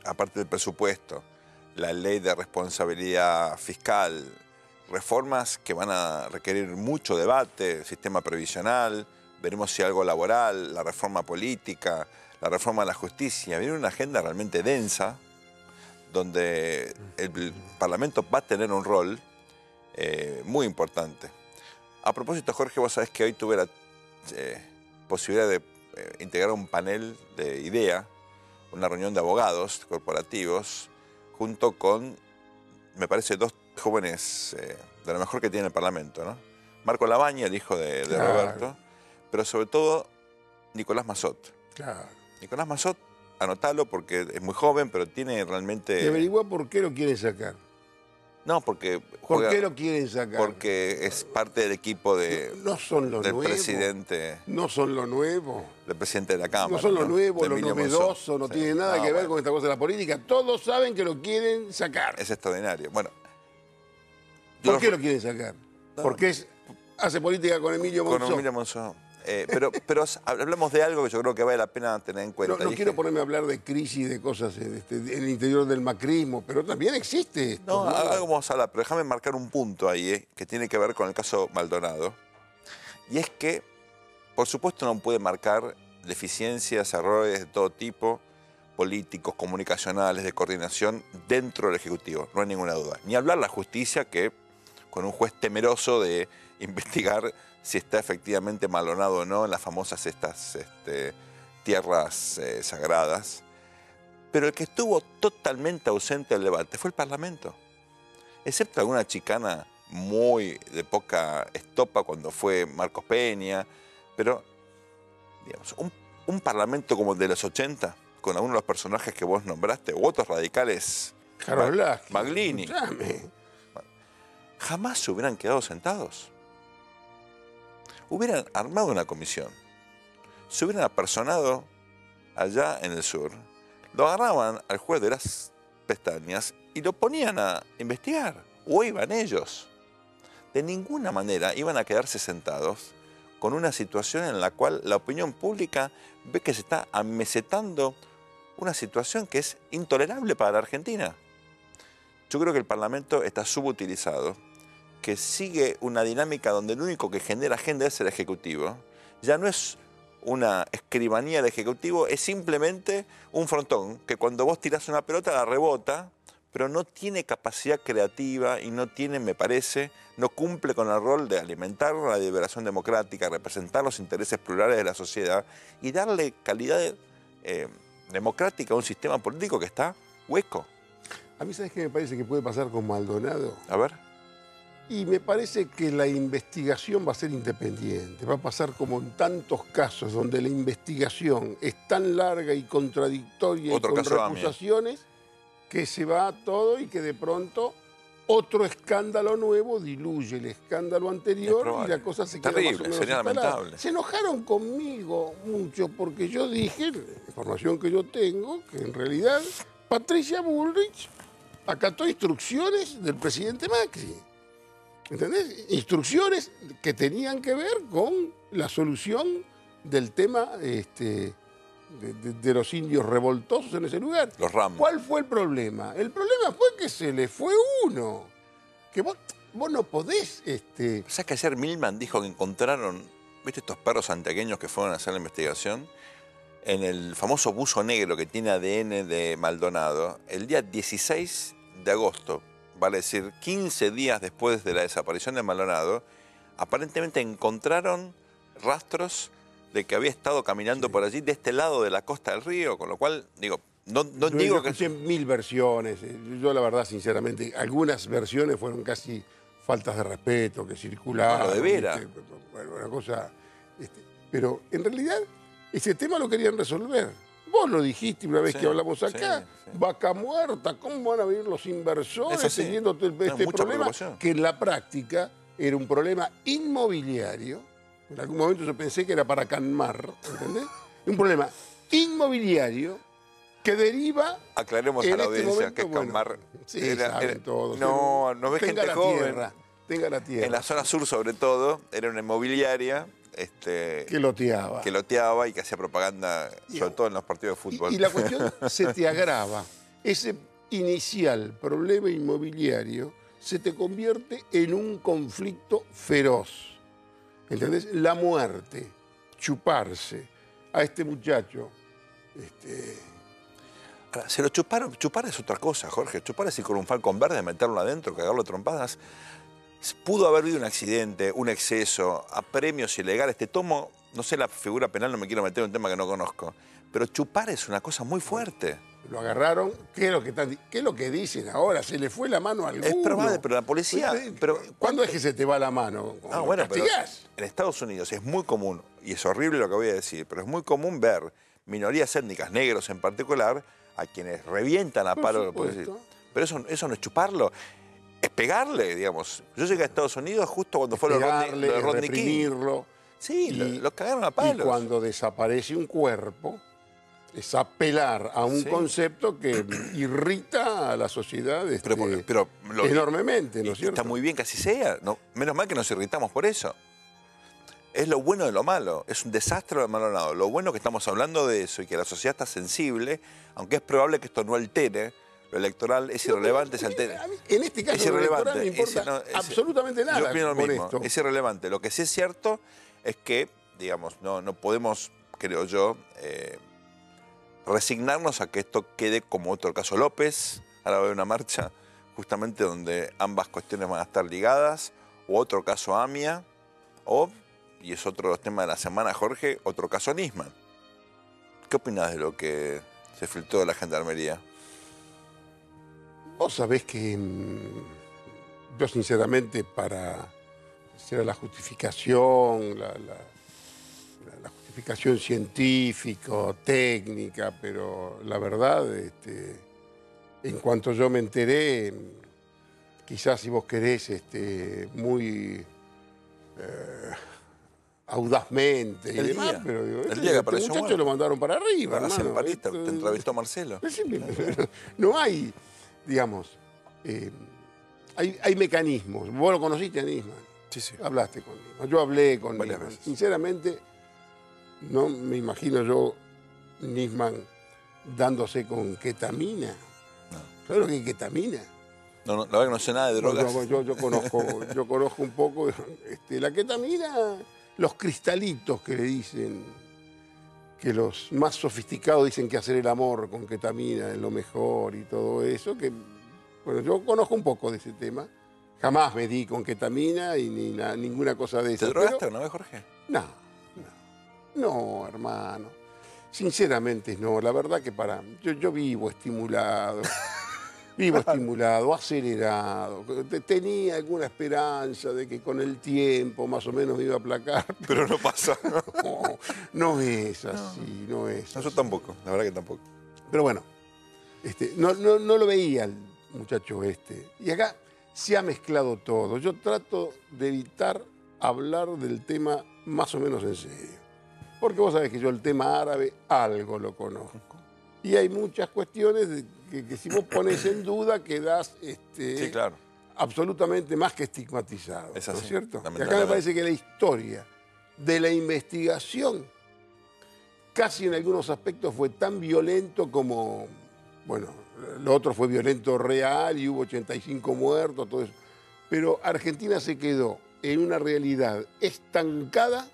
aparte del presupuesto, la ley de responsabilidad fiscal, reformas que van a requerir mucho debate, el sistema previsional, veremos si algo laboral, la reforma política, la reforma de la justicia. Viene una agenda realmente densa, donde el Parlamento va a tener un rol muy importante. A propósito, Jorge, vos sabés que hoy tuve la posibilidad de integrar un panel de IDEA, una reunión de abogados corporativos, junto con, me parece, dos jóvenes de lo mejor que tiene el Parlamento, ¿no? Marco Labaña, el hijo de Roberto, pero sobre todo Nicolás Massot. Claro. Nicolás Massot, anotalo porque es muy joven, pero tiene realmente... ¿Y averigua por qué lo quieren sacar? No, porque... ¿Por qué lo quieren sacar? Porque es parte del equipo del presidente. No son lo nuevo. Del presidente de la Cámara. No son lo nuevo, lo novedoso, no sí. tiene nada que ver con esta cosa de la política. Todos saben que lo quieren sacar. Es extraordinario. Bueno. ¿Por qué lo quieren sacar? No. Porque hace política con Emilio Monzó. Con Emilio Monzó. Pero hablamos de algo que yo creo que vale la pena tener en cuenta. No quiero ponerme a hablar de crisis, de cosas en el interior del macrismo, pero también existe esto. No, algo vamos a hablar, pero déjame marcar un punto ahí, que tiene que ver con el caso Maldonado. Y es que, por supuesto, no puede marcar deficiencias, errores de todo tipo, políticos, comunicacionales, de coordinación, dentro del Ejecutivo, no hay ninguna duda. Ni hablar la justicia, que con un juez temeroso de investigar si está efectivamente Maldonado o no en las famosas tierras sagradas. Pero el que estuvo totalmente ausente del debate fue el Parlamento. Excepto alguna chicana muy de poca estopa cuando fue Marcos Peña. Pero, digamos, un Parlamento como el de los 80, con algunos de los personajes que vos nombraste, u otros radicales, Maglini, jamás se hubieran quedado sentados. Hubieran armado una comisión, se hubieran apersonado allá en el sur, lo agarraban al juez de las pestañas y lo ponían a investigar, o iban ellos. De ninguna manera iban a quedarse sentados con una situación en la cual la opinión pública ve que se está amesetando una situación que es intolerable para la Argentina. Yo creo que el Parlamento está subutilizado, que sigue una dinámica donde el único que genera agenda es el Ejecutivo. Ya no es una escribanía del Ejecutivo, es simplemente un frontón, que cuando vos tirás una pelota la rebota, pero no tiene capacidad creativa y no tiene, me parece, no cumple con el rol de alimentar la deliberación democrática, representar los intereses plurales de la sociedad y darle calidad democrática a un sistema político que está hueco. A mí, ¿sabes qué me parece que puede pasar con Maldonado? A ver. Y me parece que la investigación va a ser independiente. Va a pasar como en tantos casos donde la investigación es tan larga y contradictoria y con recusaciones que se va todo y que de pronto otro escándalo nuevo diluye el escándalo anterior y la cosa se queda terrible, más o menos sería instalada. lamentable. Se enojaron conmigo mucho porque yo dije, la información que yo tengo, que en realidad Patricia Bullrich acató instrucciones del presidente Macri. ¿Entendés? Instrucciones que tenían que ver con la solución del tema de los indios revoltosos en ese lugar. Los Ramos. ¿Cuál fue el problema? El problema fue que se le fue uno. Que vos no podés... ¿Sabes que ayer Milman dijo que encontraron, viste estos perros santiagueños que fueron a hacer la investigación? En el famoso buzo negro que tiene ADN de Maldonado, el día 16 de agosto, vale decir 15 días después de la desaparición de Maldonado, aparentemente encontraron rastros de que había estado caminando por allí, de este lado de la costa del río, con lo cual, digo, no digo que... Escuché 1000 versiones. Yo, la verdad, sinceramente, algunas versiones fueron casi faltas de respeto, que circulaban. Lo de Vera. Bueno, una cosa... pero, en realidad, ese tema lo querían resolver. Vos lo dijiste una vez que hablamos acá, vaca muerta, ¿cómo van a venir los inversores teniendo este problema? Que en la práctica era un problema inmobiliario. En algún momento yo pensé que era para Canmar, ¿entendés? Un problema inmobiliario que deriva... Aclaremos a la audiencia que Canmar... Sí, saben todos. No, no ves gente joven. Tenga la tierra. En la zona sur, sobre todo, era una inmobiliaria... que loteaba. Que loteaba y que hacía propaganda, sobre todo en los partidos de fútbol. Y la cuestión se te agrava. Ese inicial problema inmobiliario se te convierte en un conflicto feroz. ¿Entendés? La muerte, chuparse a este muchacho. Ahora, se lo chuparon, chupar es otra cosa, Jorge. Chupar es ir con un Falcon verde, meterlo adentro, cagarlo a trompadas. Pudo haber habido un accidente, un exceso, a premios ilegales. Te tomo, no sé la figura penal, no me quiero meter en un tema que no conozco, pero chupar es una cosa muy fuerte. Lo agarraron, ¿qué es lo que dicen ahora? Se le fue la mano a alguno. Es probable, pero la policía... ¿Cuándo es que se te va la mano? Ah, bueno, pero en Estados Unidos es muy común, y es horrible lo que voy a decir, pero es muy común ver minorías étnicas, negros en particular, a quienes revientan a palo. Pero eso no es chuparlo, es pegarle, digamos. Yo llegué a Estados Unidos justo cuando fue lo de Rodney King. Sí, lo cagaron a palos. Y cuando desaparece un cuerpo... es apelar a un concepto que irrita a la sociedad enormemente, ¿no es cierto? Está muy bien que así sea. No, menos mal que nos irritamos por eso. Es lo bueno de lo malo. Es un desastre de malo lado. Lo bueno que estamos hablando de eso y que la sociedad está sensible, aunque es probable que esto no altere, lo electoral es irrelevante. En este caso, es irrelevante. No me importa absolutamente nada. Yo opino lo mismo. Esto. Es irrelevante. Lo que sí es cierto es que, digamos, no podemos, creo yo, resignarnos a que esto quede como otro caso López. Ahora va a haber una marcha justamente donde ambas cuestiones van a estar ligadas, o otro caso AMIA, o, y es otro de los temas de la semana, Jorge, otro caso Nisman. ¿Qué opinás de lo que se filtró de la Gendarmería? Vos sabés que yo sinceramente para hacer la justificación, la justificación científica, técnica, pero la verdad, en cuanto yo me enteré, quizás si vos querés, muy audazmente y demás, pero digo, el día que apareció muchacho lo mandaron para arriba, hermano. Te entrevistó Marcelo. No hay, digamos, hay mecanismos. Vos lo conociste a Nisman. Sí. Hablaste con Nisman. Yo hablé con varias Nisman. veces. Sinceramente, no me imagino yo Nisman dándose con ketamina. No. ¿Sabes lo que es ketamina? No, la verdad que no sé nada de drogas. Yo conozco un poco. La ketamina, los cristalitos que le dicen, que los más sofisticados dicen que hacer el amor con ketamina es lo mejor y todo eso, que, bueno, yo conozco un poco de ese tema. Jamás me di con ketamina y ninguna cosa de eso. ¿Te drogaste alguna vez, Jorge? No, hermano. Sinceramente no. La verdad que yo vivo estimulado. Acelerado. Tenía alguna esperanza de que con el tiempo más o menos me iba a aplacar. Pero no pasa. No es así, no es así. Yo tampoco, la verdad que tampoco. Pero bueno, no lo veía el muchacho Y acá se ha mezclado todo. Yo trato de evitar hablar del tema más o menos en serio. Porque vos sabés que yo el tema árabe algo lo conozco. Y hay muchas cuestiones que si vos pones en duda quedás sí, claro, absolutamente más que estigmatizado. Es así, ¿no es cierto? Y acá me parece que la historia de la investigación casi en algunos aspectos fue tan violento como, bueno, lo otro fue violento real y hubo 85 muertos, todo eso. Pero Argentina se quedó en una realidad estancada,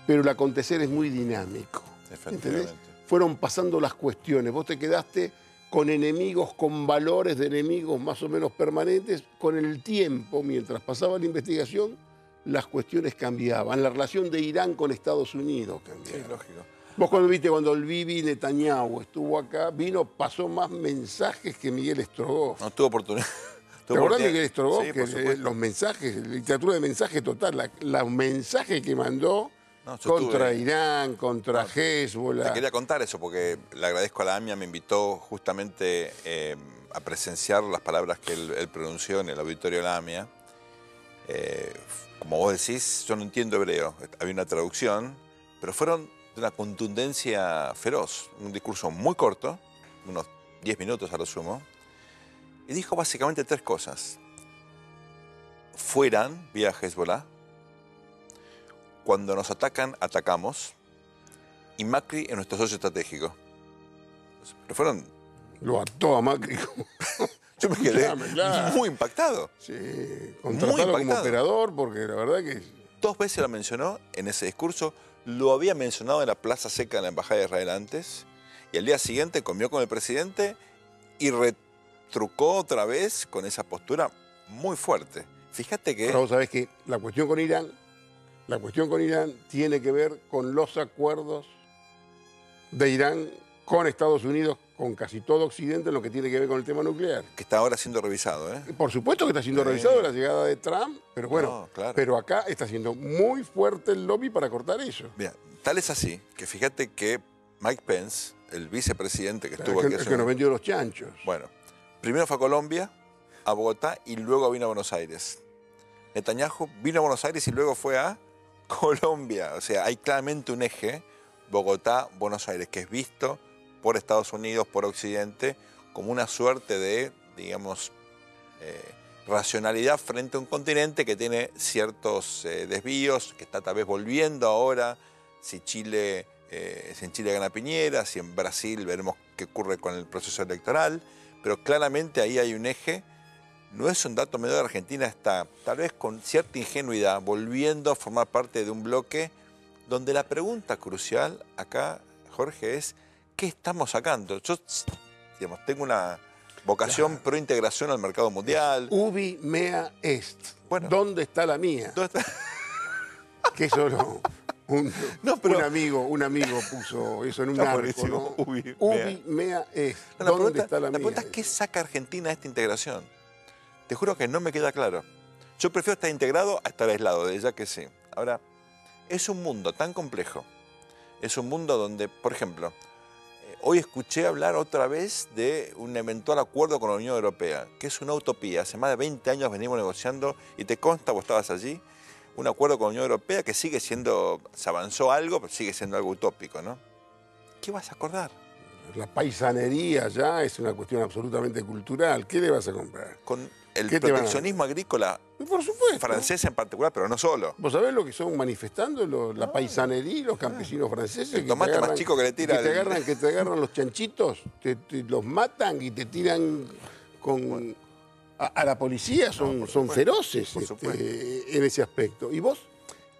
pero el acontecer es muy dinámico. ¿Entendés? Fueron pasando las cuestiones. Vos te quedaste con enemigos, con valores de enemigos más o menos permanentes. Con el tiempo, mientras pasaba la investigación, las cuestiones cambiaban. La relación de Irán con Estados Unidos cambiaba. Sí, lógico. Vos cuando el Bibi Netanyahu estuvo acá, pasó más mensajes que Miguel Strogoff. No tuvo oportunidad. ¿Te acordás de Miguel Strogoff? Sí, que los mensajes, literatura de mensaje total, los mensajes que mandó No, yo contra estuve- Irán, contra Hezbollah. Te quería contar eso porque le agradezco a la AMIA, me invitó justamente a presenciar las palabras que él pronunció en el auditorio de la AMIA. Como vos decís, yo no entiendo hebreo, había una traducción, pero fueron de una contundencia feroz. Un discurso muy corto, unos 10 minutos a lo sumo, y dijo básicamente 3 cosas. Fueran vía Hezbollah, cuando nos atacan, atacamos, y Macri es nuestro socio estratégico. Pero fueron... Lo ató a Macri como... Yo me quedé Claro. muy impactado. Sí, Muy contratado como impactado. operador, porque la verdad que... 2 veces lo mencionó en ese discurso, lo había mencionado en la Plaza Seca de la Embajada de Israel antes, y al día siguiente comió con el presidente y retrucó otra vez con esa postura muy fuerte. Fíjate que... Ahora vos sabés que la cuestión con Irán tiene que ver con los acuerdos de Irán con Estados Unidos, con casi todo Occidente, en lo que tiene que ver con el tema nuclear. que está ahora siendo revisado, ¿eh? Y por supuesto que está siendo Sí. revisado la llegada de Trump, pero bueno, No, claro. pero acá está siendo muy fuerte el lobby para cortar eso. Mira, tal es así que fíjate que Mike Pence, el vicepresidente que estuvo El aquí que, hace el que nos un- vendió los chanchos. Bueno, primero fue a Colombia, a Bogotá y luego vino a Buenos Aires. Netanyahu vino a Buenos Aires y luego fue a Colombia. O sea, hay claramente un eje, Bogotá-Buenos Aires, que es visto por Estados Unidos, por Occidente, como una suerte de, digamos, racionalidad frente a un continente que tiene ciertos desvíos, que está tal vez volviendo ahora, si en Chile gana Piñera, si en Brasil veremos qué ocurre con el proceso electoral, pero claramente ahí hay un eje. No es un dato menor, Argentina está tal vez con cierta ingenuidad volviendo a formar parte de un bloque donde la pregunta crucial acá, Jorge, es ¿qué estamos sacando? Yo, digamos, tengo una vocación pro integración al mercado mundial. Ubi mea est. Bueno. ¿Dónde está la mía? ¿Dónde está? Que eso un pero- un amigo puso eso en un Está arco, buenísimo. ¿no? Ubi Ubi mea est. No, ¿Dónde está la la mía? pregunta es ¿qué saca Argentina de esta integración? Te juro que no me queda claro. Yo prefiero estar integrado a estar aislado, de ya que sí. Ahora, es un mundo tan complejo. Es un mundo donde, por ejemplo, hoy escuché hablar otra vez de un eventual acuerdo con la Unión Europea, que es una utopía. Hace más de 20 años venimos negociando, y te consta, vos estabas allí, un acuerdo con la Unión Europea que sigue siendo, se avanzó algo, pero sigue siendo algo utópico, ¿no? ¿Qué vas a acordar? La paisanería ya es una cuestión absolutamente cultural. ¿Qué le vas a comprar? Con el ¿Qué te van a- proteccionismo agrícola Por supuesto. francés en particular, pero no solo. ¿Vos sabés lo que son manifestando la paisanería y los campesinos franceses? El tomate más chico que le tira que te agarran los chanchitos, te los matan y te tiran con... A la policía son supuesto, feroces por supuesto. en ese aspecto. Y vos,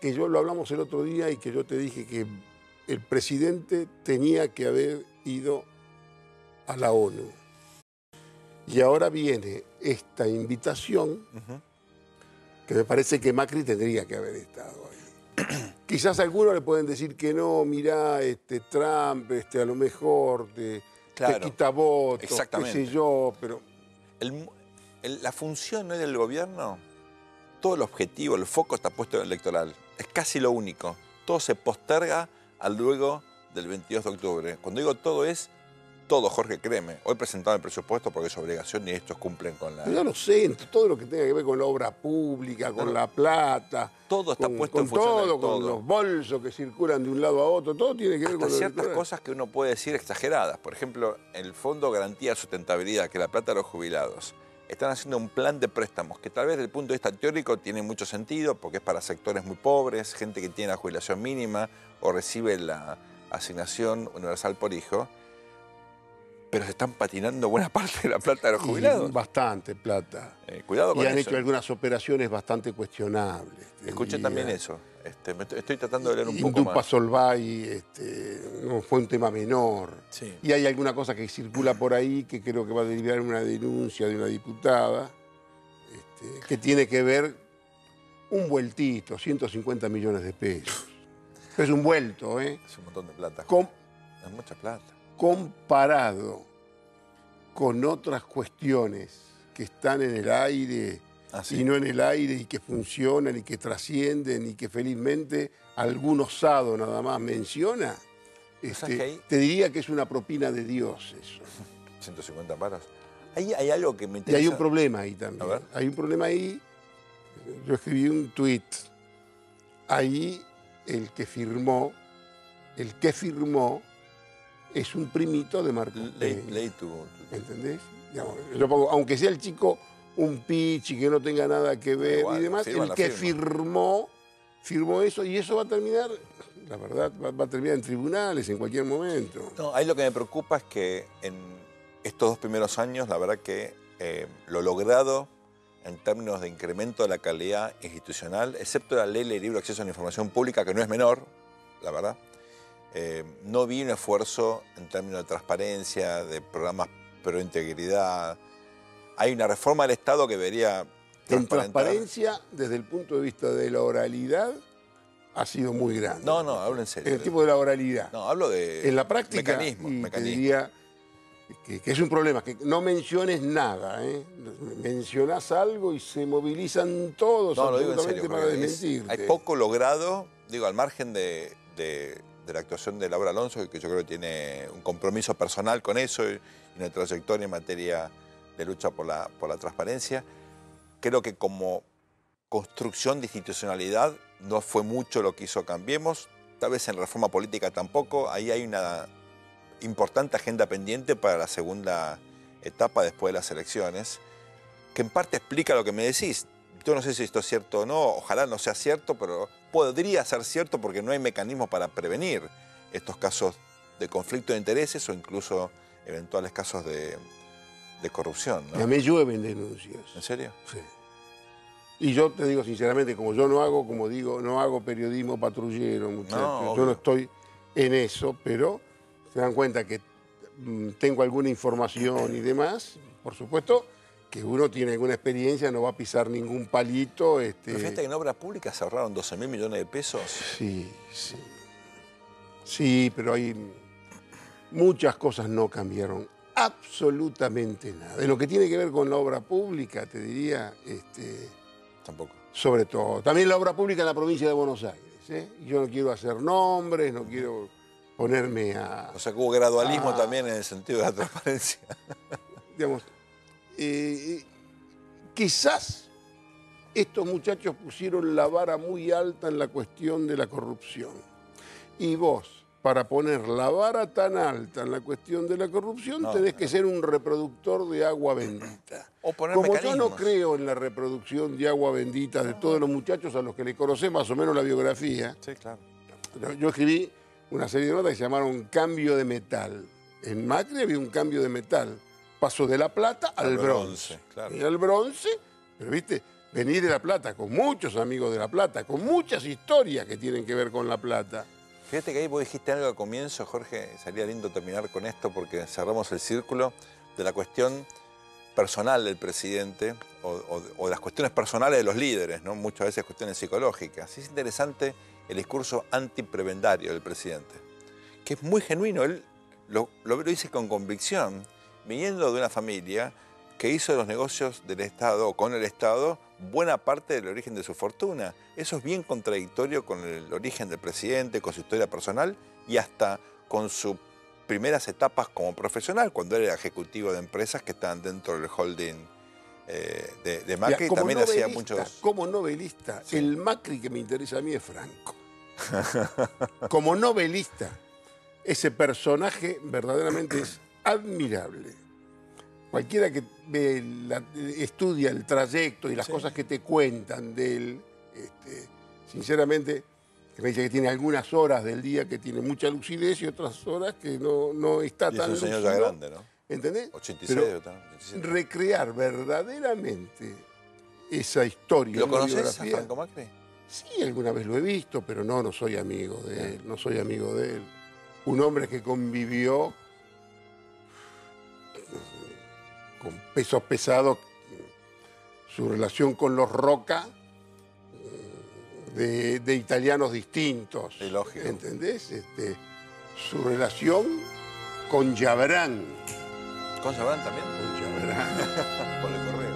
que yo lo hablamos el otro día y que yo te dije que el presidente tenía que haber ido a la ONU. Y ahora viene esta invitación que me parece que Macri tendría que haber estado ahí. Quizás algunos le pueden decir que no, mirá, Trump, a lo mejor te Claro, quita votos, qué exactamente. sé yo, pero La función ¿no? del gobierno, todo el objetivo, el foco está puesto en el electoral. Es casi lo único. Todo se posterga al luego del 22 de octubre. Cuando digo todo es todo, Jorge, créeme. Hoy presentaron el presupuesto porque es obligación y estos cumplen con la... yo lo sé, en todo lo que tenga que ver con la obra pública, con la plata, Todo está con, puesto en con función del todo, con todo. los bolsos que circulan de un lado a otro, todo tiene que ver Hasta con lo ciertas electoral. cosas que uno puede decir exageradas. Por ejemplo, el Fondo Garantía de Sustentabilidad, que es la plata de los jubilados, están haciendo un plan de préstamos que tal vez desde el punto de vista teórico tiene mucho sentido porque es para sectores muy pobres, gente que tiene la jubilación mínima o recibe la asignación universal por hijo, pero se están patinando buena parte de la plata de los Y jubilados. bastante plata. Cuidado con Y han eso. hecho algunas operaciones bastante cuestionables. te Escuché diría. también eso. Estoy tratando de leer un poco Indupa más. Solvay no fue un tema menor. Sí. Y hay alguna cosa que circula por ahí que creo que va a derivar en una denuncia de una diputada que tiene que ver un vueltito, 150 millones de pesos. Es un vuelto, ¿eh? Es un montón de plata. Com- Es mucha plata. comparado con otras cuestiones que están en el aire sí. y no en el aire, y que funcionan, y que trascienden, y que felizmente algún osado nada más menciona, ¿Sabes qué hay? te diría que es una propina de Dios eso. 150 paros. Ahí hay algo que me Y interesa. hay un problema ahí también. A ver. Hay un problema ahí. Yo escribí un tuit. Ahí el que firmó es un primito de Marcos Peña. Leí tu... ¿Entendés? Digamos, yo pongo, aunque sea el chico un pichi que no tenga nada que ver igual, y demás, firma el la que firma. firmó eso, y eso va a terminar, la verdad, va a terminar en tribunales en cualquier momento. No, ahí lo que me preocupa es que en estos 2 primeros años, la verdad que lo logrado en términos de incremento de la calidad institucional, excepto la ley de libre acceso a la información pública, que no es menor, la verdad, no vi un esfuerzo en términos de transparencia, de programas pro integridad. Hay una reforma del Estado que debería En transparentar. transparencia, desde el punto de vista de la oralidad, ha sido muy grande. No, hablo en serio. En el tipo de la oralidad. No, hablo de En la práctica, mecanismos. te diría que es un problema, que no menciones nada, mencionás algo y se movilizan todos No, lo digo en absolutamente serio. para Jorge, desmentirte. hay poco logrado, digo, al margen de la actuación de Laura Alonso, que yo creo que tiene un compromiso personal con eso y una trayectoria en materia de lucha por la transparencia. Creo que como construcción de institucionalidad no fue mucho lo que hizo Cambiemos, tal vez en reforma política tampoco. Ahí hay una importante agenda pendiente para la segunda etapa después de las elecciones, que en parte explica lo que me decís. Yo no sé si esto es cierto o no, ojalá no sea cierto, pero podría ser cierto porque no hay mecanismos para prevenir estos casos de conflicto de intereses o incluso eventuales casos de corrupción, Y a ¿no? mí llueven denuncias. ¿En serio? Sí. Y yo te digo sinceramente, como yo no hago periodismo patrullero, muchachos. No, Yo no obvio. estoy en eso, pero se dan cuenta que tengo alguna información y demás. Por supuesto que uno tiene alguna experiencia, no va a pisar ningún palito. Pero fíjate que en obras públicas se ahorraron 12.000 millones de pesos. Sí, sí. Sí, pero hay muchas cosas no cambiaron. Absolutamente nada. En lo que tiene que ver con la obra pública, te diría, Tampoco. sobre todo. También la obra pública en la provincia de Buenos Aires. Yo no quiero hacer nombres, no quiero ponerme a... O sea que hubo gradualismo también en el sentido de la transparencia. Digamos, quizás estos muchachos pusieron la vara muy alta en la cuestión de la corrupción. Y vos, para poner la vara tan alta en la cuestión de la corrupción, tenés que ser un reproductor de agua bendita. O poner Como yo mecanismos. no creo en la reproducción de agua bendita de todos los muchachos a los que le conocé más o menos la biografía, Sí, claro. yo escribí una serie de notas que se llamaron Cambio de Metal. En Macri había un cambio de metal. Pasó de la plata al bronce. claro. Y al bronce, pero viste, venir de La Plata, con muchos amigos de La Plata, con muchas historias que tienen que ver con La Plata. Fíjate que ahí vos dijiste algo al comienzo, Jorge, sería lindo terminar con esto porque cerramos el círculo de la cuestión personal del presidente o de las cuestiones personales de los líderes, ¿no? Muchas veces cuestiones psicológicas. Es interesante el discurso antiprebendario del presidente, que es muy genuino. Él lo dice con convicción, viniendo de una familia que hizo de los negocios del Estado o con el Estado buena parte del origen de su fortuna. Eso es bien contradictorio con el origen del presidente, con su historia personal y hasta con sus primeras etapas como profesional, cuando él era ejecutivo de empresas que estaban dentro del holding de Macri. Como también novelista, hacía muchos... Como novelista, Sí. el Macri que me interesa a mí es Franco. Como novelista, ese personaje verdaderamente es admirable. Cualquiera que estudia el trayecto y las cosas que te cuentan de él, sinceramente, que me dice que tiene algunas horas del día que tiene mucha lucidez y otras horas que no está Y es tan un señor lúcido. ya grande, ¿no? ¿Entendés? 86 Pero o tal, 87. recrear verdaderamente esa historia. ¿Lo una conoces a biografía. Franco Macri? Sí, alguna vez lo he visto, pero no soy amigo de él, no soy amigo de él. Un hombre que convivió con pesos pesados, su relación con los Roca, de italianos distintos. Sí, lógico. ¿Entendés? Su relación con Yabrán. ¿Con Sabrán también? Con Yabrán. Por el correo.